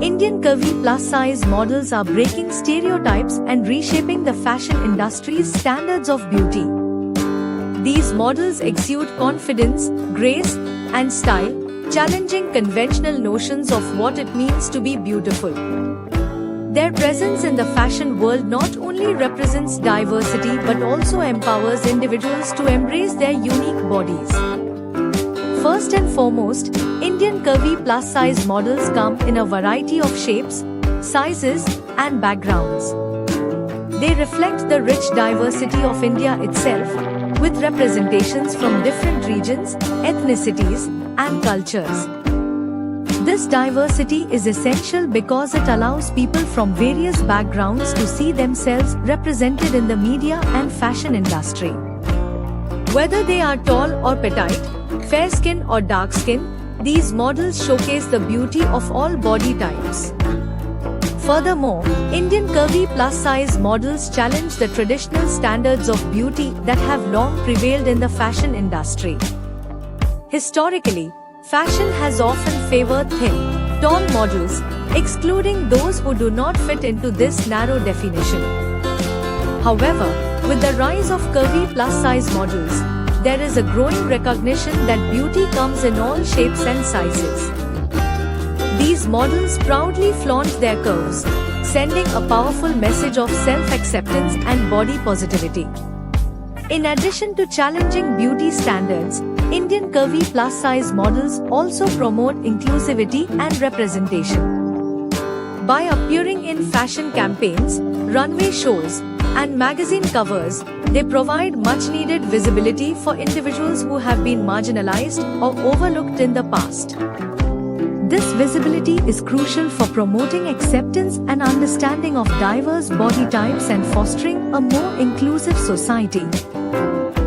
Indian curvy plus-size models are breaking stereotypes and reshaping the fashion industry's standards of beauty. These models exude confidence, grace, and style, challenging conventional notions of what it means to be beautiful. Their presence in the fashion world not only represents diversity but also empowers individuals to embrace their unique bodies. First and foremost, Indian curvy plus-size models come in a variety of shapes, sizes, and backgrounds. They reflect the rich diversity of India itself, with representations from different regions, ethnicities, and cultures. This diversity is essential because it allows people from various backgrounds to see themselves represented in the media and fashion industry. Whether they are tall or petite, fair skin or dark skin, these models showcase the beauty of all body types. Furthermore, Indian curvy plus-size models challenge the traditional standards of beauty that have long prevailed in the fashion industry. Historically, fashion has often favored thin, tall models, excluding those who do not fit into this narrow definition. However, with the rise of curvy plus-size models, there is a growing recognition that beauty comes in all shapes and sizes. These models proudly flaunt their curves, sending a powerful message of self-acceptance and body positivity. In addition to challenging beauty standards, Indian curvy plus-size models also promote inclusivity and representation. By appearing in fashion campaigns, runway shows, and magazine covers, they provide much-needed visibility for individuals who have been marginalized or overlooked in the past. This visibility is crucial for promoting acceptance and understanding of diverse body types and fostering a more inclusive society.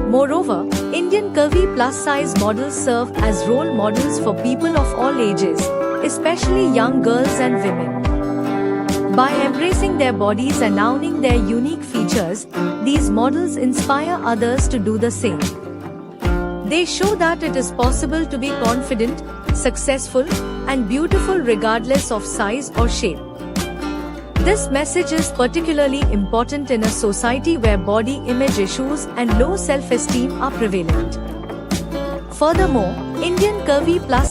Moreover, Indian curvy plus-size models serve as role models for people of all ages, especially young girls and women. By embracing their bodies and owning their unique features, these models inspire others to do the same. They show that it is possible to be confident, successful, and beautiful regardless of size or shape. This message is particularly important in a society where body image issues and low self-esteem are prevalent. Furthermore, Indian curvy plus